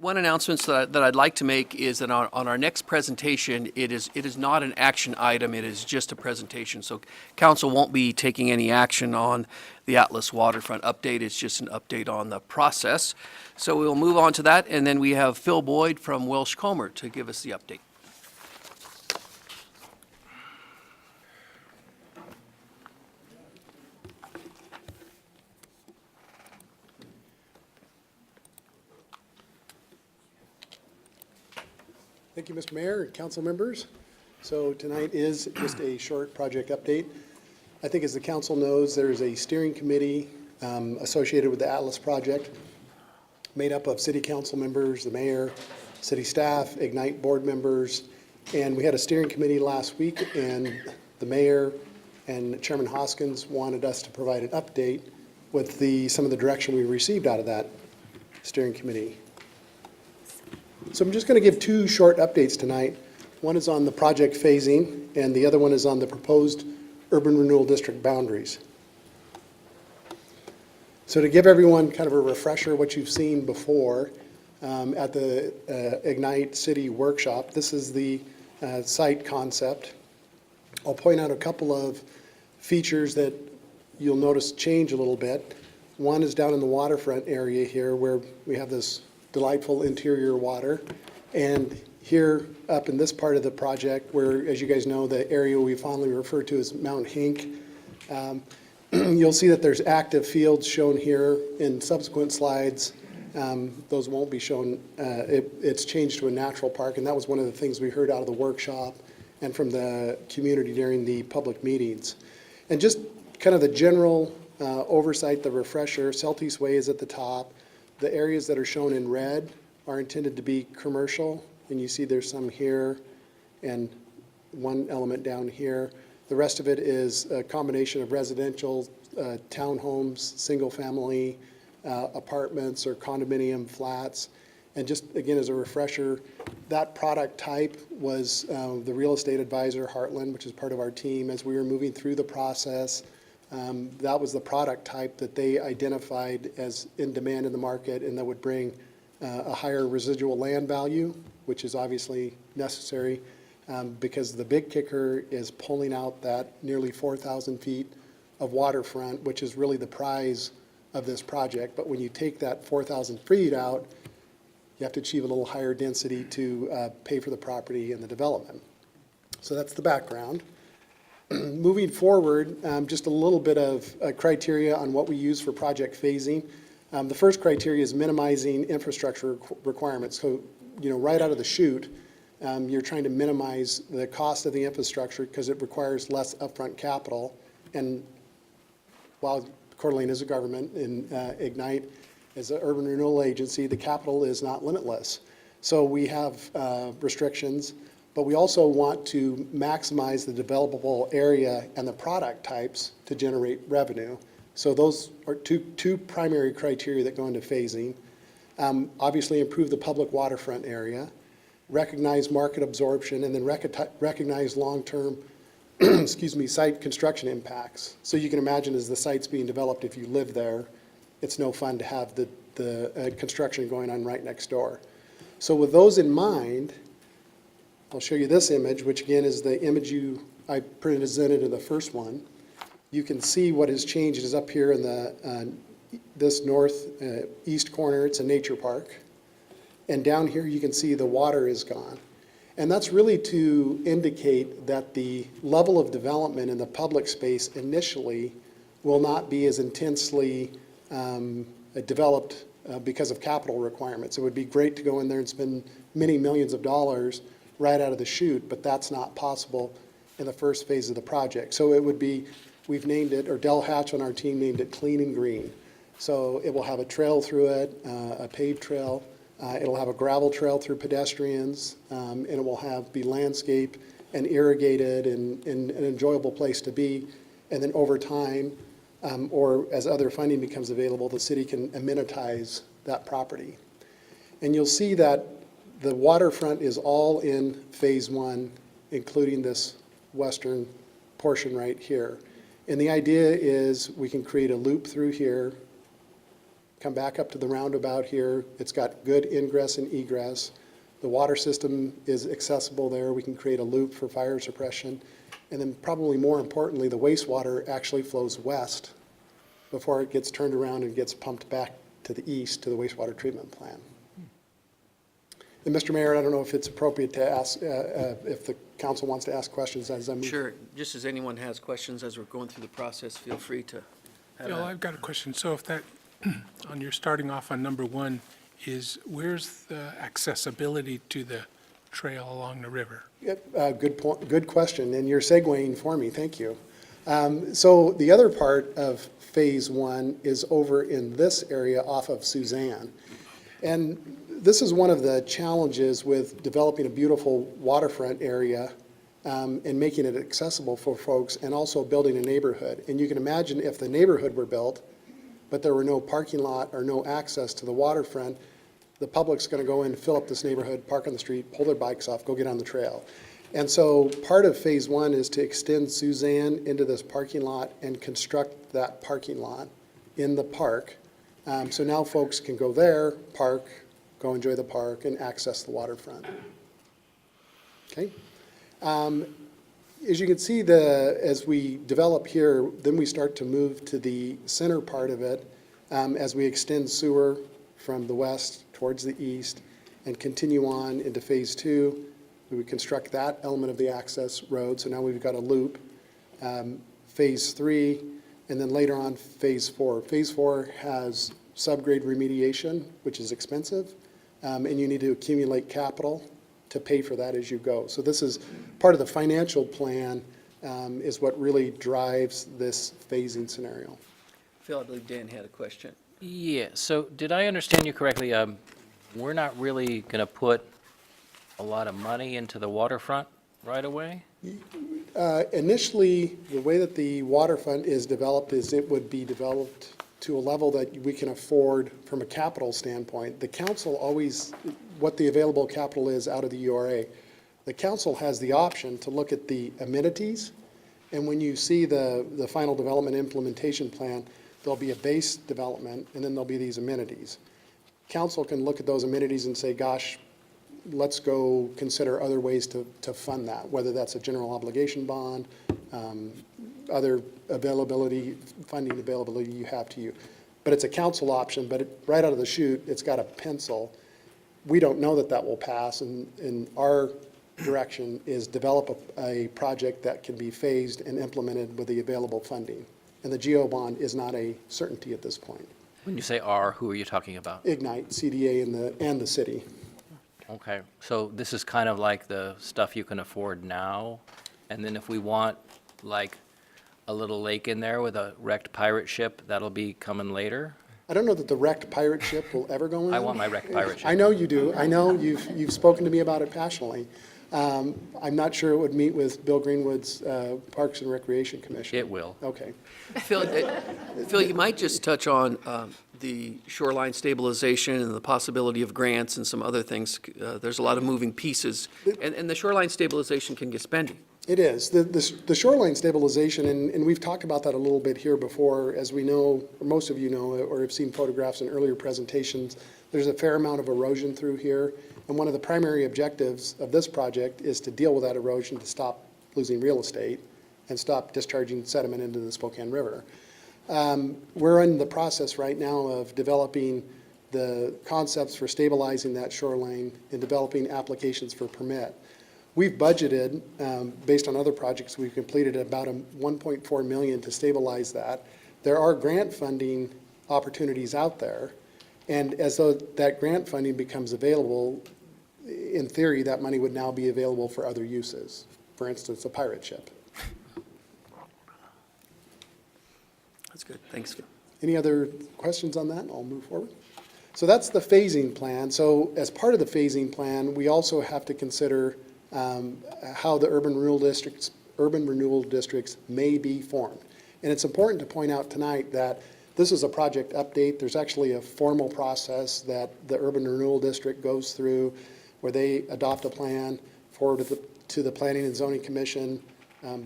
One announcement that I'd like to make is that on our next presentation, it is not an action item, it is just a presentation. So council won't be taking any action on the Atlas Waterfront update, it's just an update on the process. So we'll move on to that, and then we have Phil Boyd from Welsh Comer to give us the update. Thank you, Mr. Mayor and council members. So tonight is just a short project update. I think as the council knows, there's a steering committee associated with the Atlas project made up of city council members, the mayor, city staff, Ignite board members, and we had a steering committee last week, and the mayor and Chairman Hoskins wanted us to provide an update with some of the direction we received out of that steering committee. So I'm just going to give two short updates tonight. One is on the project phasing, and the other one is on the proposed urban renewal district boundaries. So to give everyone kind of a refresher what you've seen before at the Ignite City workshop, this is the site concept. I'll point out a couple of features that you'll notice change a little bit. One is down in the waterfront area here where we have this delightful interior water, and here up in this part of the project where, as you guys know, the area we fondly refer to as Mount Hink, you'll see that there's active fields shown here. In subsequent slides, those won't be shown. It's changed to a natural park, and that was one of the things we heard out of the workshop and from the community during the public meetings. And just kind of the general oversight, the refresher, Celtice Way is at the top. The areas that are shown in red are intended to be commercial, and you see there's some here and one element down here. The rest of it is a combination of residential, townhomes, single-family apartments or condominium flats. And just, again, as a refresher, that product type was the real estate advisor, Heartland, which is part of our team, as we were moving through the process. That was the product type that they identified as in demand in the market, and that would bring a higher residual land value, which is obviously necessary because the big kicker is pulling out that nearly 4,000 feet of waterfront, which is really the prize of this project. But when you take that 4,000 feet out, you have to achieve a little higher density to pay for the property and the development. So that's the background. Moving forward, just a little bit of criteria on what we use for project phasing. The first criteria is minimizing infrastructure requirements. So, right out of the chute, you're trying to minimize the cost of the infrastructure because it requires less upfront capital. And while Coeur d'Alene is a government and Ignite is an urban renewal agency, the capital is not limitless. So we have restrictions. But we also want to maximize the developable area and the product types to generate revenue. So those are two primary criteria that go into phasing. Obviously improve the public waterfront area, recognize market absorption, and then recognize long-term site construction impacts. So you can imagine as the site's being developed, if you live there, it's no fun to have the construction going on right next door. So with those in mind, I'll show you this image, which again is the image I presented in the first one. You can see what has changed is up here in the this northeast corner. It's a nature park, and down here you can see the water is gone, and that's really to indicate that the level of development in the public space initially will not be as intensely developed because of capital requirements. It would be great to go in there and spend many millions of dollars right out of the chute, but that's not possible in the first phase of the project. So it would be, we've named it, or Del Hatch on our team named it Clean and Green. So it will have a trail through it, a paved trail. It'll have a gravel trail through pedestrians, and it will be landscape and irrigated and an enjoyable place to be. And then over time, or as other funding becomes available, the city can amenitize that property. And you'll see that the waterfront is all in phase one, including this western portion right here. And the idea is we can create a loop through here, come back up to the roundabout here. It's got good ingress and egress. The water system is accessible there. We can create a loop for fire suppression. And then probably more importantly, the wastewater actually flows west before it gets turned around and gets pumped back to the east to the wastewater treatment plant. And Mr. Mayor, I don't know if it's appropriate to ask, if the council wants to ask questions as I move. Sure, just as anyone has questions as we're going through the process, feel free to have Bill, that. I've got a question. So if that, on your starting off on number one, is where's the accessibility to the trail along the river? Yep, good point, good question, and you're segueing for me, thank you. So the other part of phase one is over in this area off of Suzanne. And this is one of the challenges with developing a beautiful waterfront area and making it accessible for folks, and also building a neighborhood. And you can imagine if the neighborhood were built, but there were no parking lot or no access to the waterfront, the public's going to go in, fill up this neighborhood, park on the street, pull their bikes off, go get on the trail. And so part of phase one is to extend Suzanne into this parking lot and construct that parking lot in the park. So now folks can go there, park, go enjoy the park, and access the waterfront. Okay? As you can see, as we develop here, then we start to move to the center part of it as we extend sewer from the west towards the east and continue on into phase two. We would construct that element of the access road, so now we've got a loop. Phase three, and then later on, phase four. Phase four has subgrade remediation, which is expensive, and you need to accumulate capital to pay for that as you go. So this is part of the financial plan, is what really drives this phasing scenario. Phil, I believe Dan had a question. Yeah, so did I understand you correctly? We're not really going to put a lot of money into the waterfront right away? Initially, the way that the waterfront is developed is it would be developed to a level that we can afford from a capital standpoint. The council always, what the available capital is out of the URA, the council has the option to look at the amenities, and when you see the final development implementation plan, there'll be a base development, and then there'll be these amenities. Council can look at those amenities and say, gosh, let's go consider other ways to fund that, whether that's a general obligation bond, other availability, funding availability you have to you. But it's a council option, but right out of the chute, it's got a pencil. We don't know that that will pass, and our direction is develop a project that can be phased and implemented with the available funding. And the GO bond is not a certainty at this point. When you say "R," who are you talking about? Ignite, CdA, and the city. Okay, so this is kind of like the stuff you can afford now, and then if we want like a little lake in there with a wrecked pirate ship, that'll be coming later? I don't know that the wrecked pirate ship will ever go in. I want my wrecked pirate ship. I know you do. I know you've spoken to me about it passionately. I'm not sure it would meet with Bill Greenwood's Parks and Recreation Commission. It will. Okay. Phil, you might just touch on the shoreline stabilization and the possibility of grants and some other things. There's a lot of moving pieces, and the shoreline stabilization can get spendy. It is. The shoreline stabilization, and we've talked about that a little bit here before, as we know, or most of you know, or have seen photographs in earlier presentations, there's a fair amount of erosion through here. And one of the primary objectives of this project is to deal with that erosion, to stop losing real estate and stop discharging sediment into the Spokane River. We're in the process right now of developing the concepts for stabilizing that shoreline and developing applications for permit. We've budgeted, based on other projects we've completed, about $1.4 million to stabilize that. There are grant funding opportunities out there, and as though that grant funding becomes available, in theory, that money would now be available for other uses. For instance, a pirate ship. That's good. Thanks, Phil. Any other questions on that? I'll move forward. So that's the phasing plan. So as part of the phasing plan, we also have to consider how the urban renewal districts may be formed. And it's important to point out tonight that this is a project update. There's actually a formal process that the urban renewal district goes through where they adopt a plan, forward to the Planning and Zoning Commission.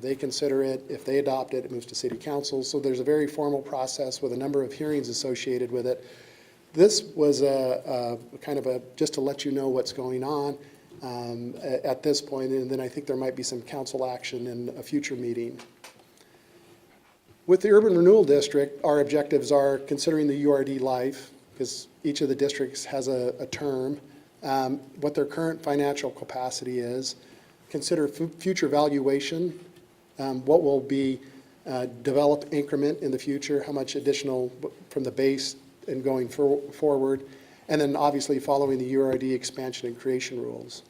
They consider it. If they adopt it, it moves to City Council. So there's a very formal process with a number of hearings associated with it. This was kind of just to let you know what's going on at this point, and then I think there might be some council action in a future meeting. With the Urban Renewal District, our objectives are considering the URD life, because each of the districts has a term, what their current financial capacity is, consider future valuation, what will be developed increment in the future, how much additional from the base and going forward, and then obviously following the URD expansion and creation rules.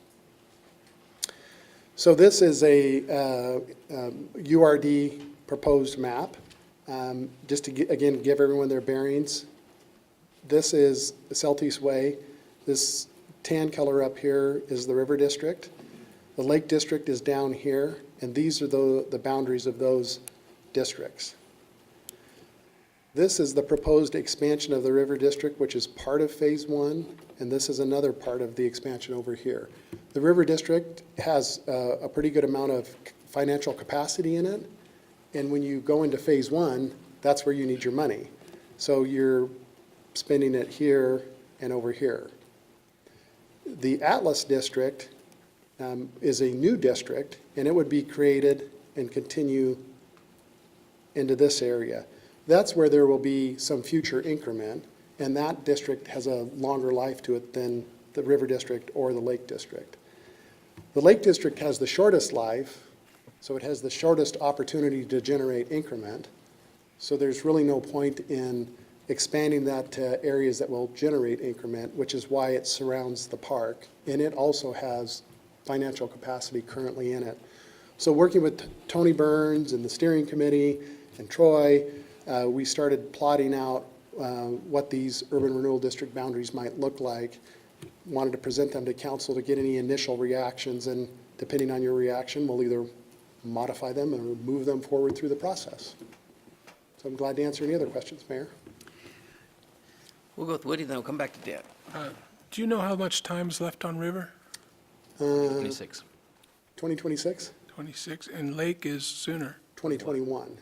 So this is a URD proposed map. Just to, again, give everyone their bearings. This is Celtice Way. This tan color up here is the River District. The Lake District is down here, and these are the boundaries of those districts. This is the proposed expansion of the River District, which is part of Phase 1, and this is another part of the expansion over here. The River District has a pretty good amount of financial capacity in it, and when you go into Phase 1, that's where you need your money. So you're spending it here and over here. The Atlas District is a new district, and it would be created and continue into this area. That's where there will be some future increment, and that district has a longer life to it than the River District or the Lake District. The Lake District has the shortest life, so it has the shortest opportunity to generate increment. So there's really no point in expanding that to areas that will generate increment, which is why it surrounds the park. And it also has financial capacity currently in it. So working with Tony Burns and the steering committee and Troy, we started plotting out what these urban renewal district boundaries might look like. Wanted to present them to council to get any initial reactions, and depending on your reaction, we'll either modify them or move them forward through the process. So I'm glad to answer any other questions, Mayor. We'll go with Woody, then we'll come back to Dan. Do you know how much time is left on River? 26. 2026? 26, and Lake is sooner. 2021.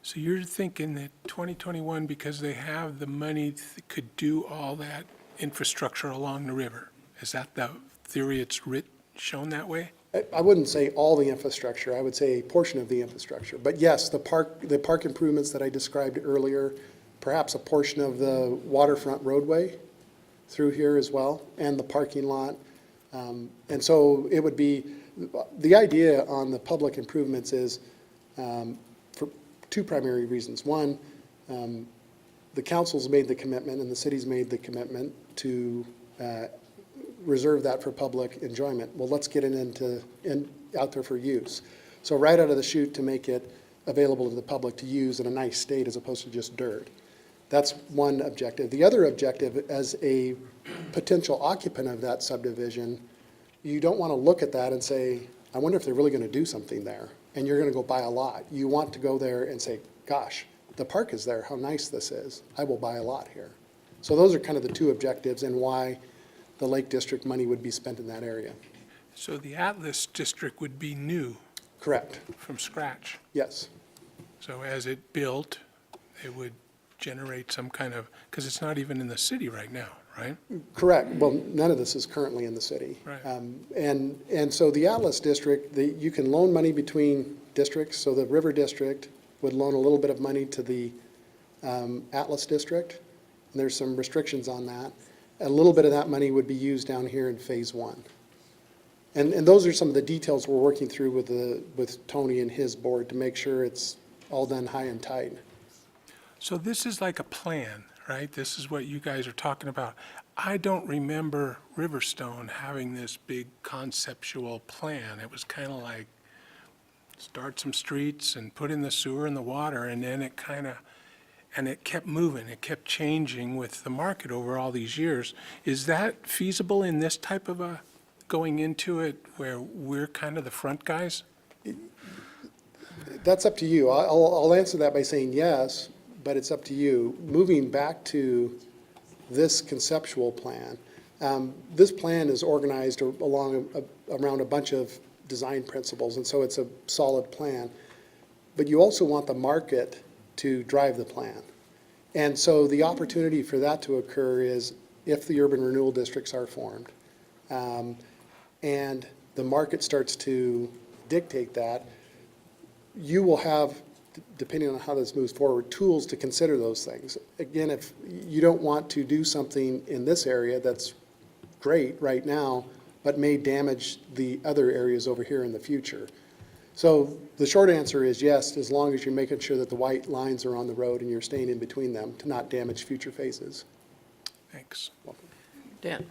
So you're thinking that 2021, because they have the money, could do all that infrastructure along the river? Is that the theory it's shown that way? I wouldn't say all the infrastructure, I would say a portion of the infrastructure. But yes, the park improvements that I described earlier, perhaps a portion of the waterfront roadway through here as well, and the parking lot. And so it would be, the idea on the public improvements is for two primary reasons. One, the council's made the commitment and the city's made the commitment to reserve that for public enjoyment. Well, let's get it out there for use. So right out of the chute to make it available to the public to use in a nice state as opposed to just dirt. That's one objective. The other objective, as a potential occupant of that subdivision, you don't want to look at that and say, I wonder if they're really going to do something there, and you're going to go buy a lot. You want to go there and say, gosh, the park is there, how nice this is. I will buy a lot here. So those are kind of the two objectives and why the Lake District money would be spent in that area. So the Atlas District would be new Correct. from scratch. Yes. So as it built, it would generate some kind of, because it's not even in the city right now, right? Correct. Well, none of this is currently in the city. Right. And so the Atlas District, you can loan money between districts. So the River District would loan a little bit of money to the Atlas District. And there's some restrictions on that. A little bit of that money would be used down here in Phase 1. And those are some of the details we're working through with Tony and his board to make sure it's all done high and tight. So this is like a plan, right? This is what you guys are talking about. I don't remember Riverstone having this big conceptual plan. It was kind of like start some streets and put in the sewer and the water, and then it kept moving. It kept changing with the market over all these years. Is that feasible in this type of a, going into it where we're kind of the front guys? That's up to you. I'll answer that by saying yes, but it's up to you. Moving back to this conceptual plan, this plan is organized around a bunch of design principles, and so it's a solid plan. But you also want the market to drive the plan. And so the opportunity for that to occur is if the urban renewal districts are formed, and the market starts to dictate that, you will have, depending on how this moves forward, tools to consider those things. Again, if you don't want to do something in this area that's great right now, but may damage the other areas over here in the future. So the short answer is yes, as long as you're making sure that the white lines are on the road and you're staying in between them to not damage future phases. Thanks. Dan?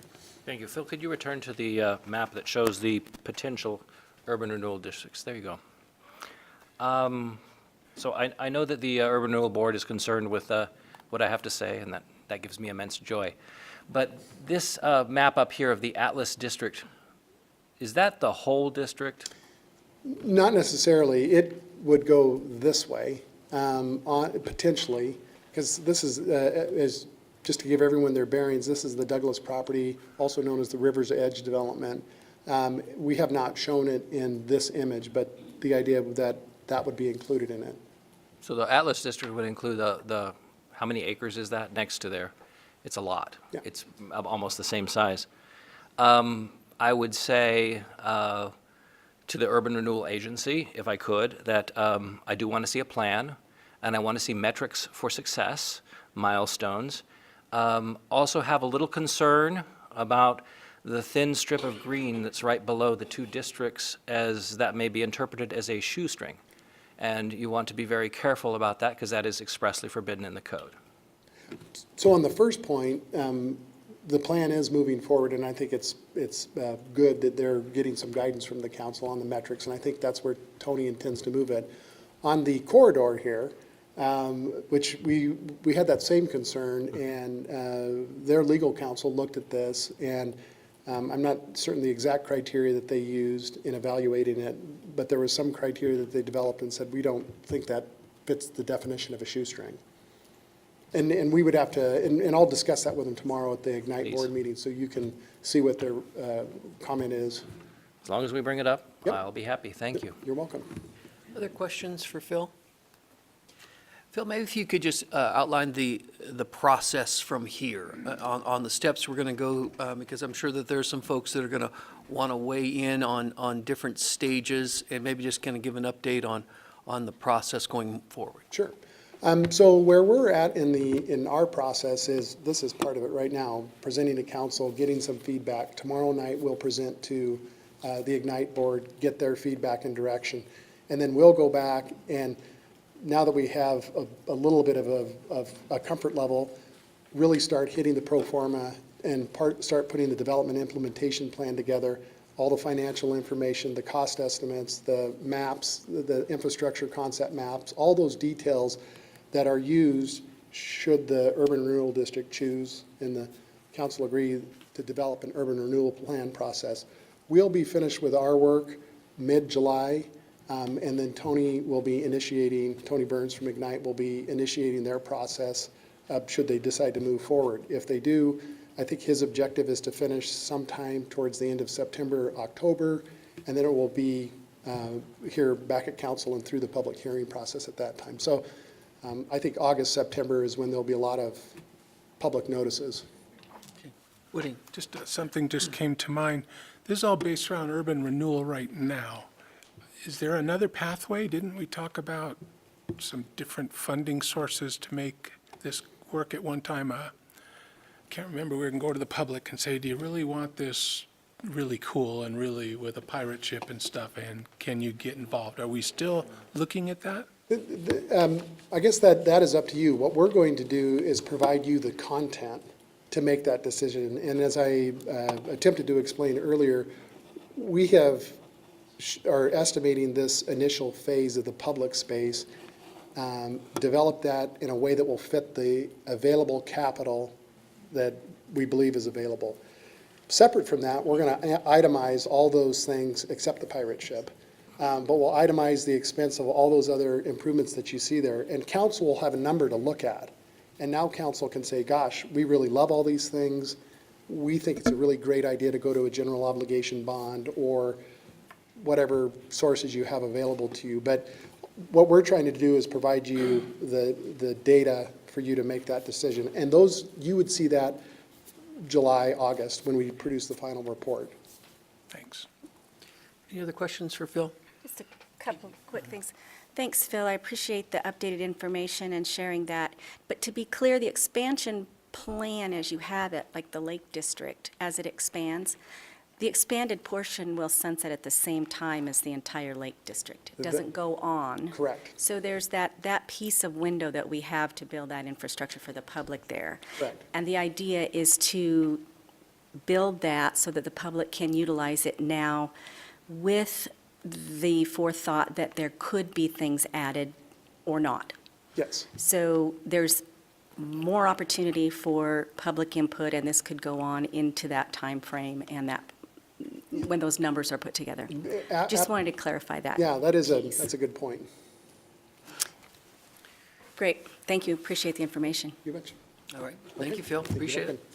Thank you. Phil, could you return to the map that shows the potential urban renewal districts? There you go. So I know that the Urban Renewal Board is concerned with what I have to say, and that gives me immense joy. But this map up here of the Atlas District, is that the whole district? Not necessarily. It would go this way, potentially, because this is just to give everyone their bearings, this is the Douglas property, also known as the River's Edge development. We have not shown it in this image, but the idea that that would be included in it. So the Atlas District would include how many acres is that next to there? It's a lot. Yeah. It's almost the same size. I would say to the Urban Renewal Agency, if I could, that I do want to see a plan, and I want to see metrics for success, milestones. Also have a little concern about the thin strip of green that's right below the two districts, as that may be interpreted as a shoestring. And you want to be very careful about that because that is expressly forbidden in the code. So on the first point, the plan is moving forward, and I think it's good that they're getting some guidance from the council on the metrics, and I think that's where Tony intends to move it. On the corridor here, which we had that same concern, and their legal counsel looked at this, and I'm not certain the exact criteria that they used in evaluating it, but there was some criteria that they developed and said, we don't think that fits the definition of a shoestring. And we would have to, and I'll discuss that with them tomorrow at the Ignite Please. board meeting, so you can see what their comment is. As long as we bring it up, Yep. I'll be happy. Thank you. You're welcome. Other questions for Phil? Phil, maybe if you could just outline the process from here on the steps we're going to go, because I'm sure that there's some folks that are going to want to weigh in on different stages, and maybe just kind of give an update on the process going forward. Sure. So where we're at in our process is, this is part of it right now, presenting to council, getting some feedback. Tomorrow night, we'll present to the Ignite board, get their feedback and direction. And then we'll go back, and now that we have a little bit of a comfort level, really start hitting the pro forma and start putting the development implementation plan together, all the financial information, the cost estimates, the maps, the infrastructure concept maps, all those details that are used should the urban renewal district choose and the council agree to develop an urban renewal plan process. We'll be finished with our work mid-July, and then Tony Burns from Ignite will be initiating their process should they decide to move forward. If they do, I think his objective is to finish sometime towards the end of September, October, and then it will be here back at council and through the public hearing process at that time. So I think August, September is when there'll be a lot of public notices. Woody? Just something just came to mind. This is all based around urban renewal right now. Is there another pathway? Didn't we talk about some different funding sources to make this work at one time? I can't remember. We can go to the public and say, do you really want this really cool and really with a pirate ship and stuff, and can you get involved? Are we still looking at that? I guess that is up to you. What we're going to do is provide you the content to make that decision. And as I attempted to explain earlier, we are estimating this initial phase of the public space, develop that in a way that will fit the available capital that we believe is available. Separate from that, we're going to itemize all those things except the pirate ship. But we'll itemize the expense of all those other improvements that you see there. And council will have a number to look at. And now council can say, gosh, we really love all these things. We think it's a really great idea to go to a general obligation bond or whatever sources you have available to you. But what we're trying to do is provide you the data for you to make that decision. And those, you would see that July, August, when we produce the final report. Thanks. Any other questions for Phil? Just a couple of quick things. Thanks, Phil. I appreciate the updated information and sharing that. But to be clear, the expansion plan as you have it, like the Lake District, as it expands, the expanded portion will sunset at the same time as the entire Lake District. It doesn't go on. Correct. So there's that piece of window that we have to build that infrastructure for the public there. Correct. And the idea is to build that so that the public can utilize it now with the forethought that there could be things added or not. Yes, So there's more opportunity for public input, and this could go on into that time frame and that, when those numbers are put together. Just wanted to clarify that. yeah, that's a good point. Great, thank you, appreciate the information. You betcha. All right, thank you, Phil, Thank you, appreciate it. Duncan.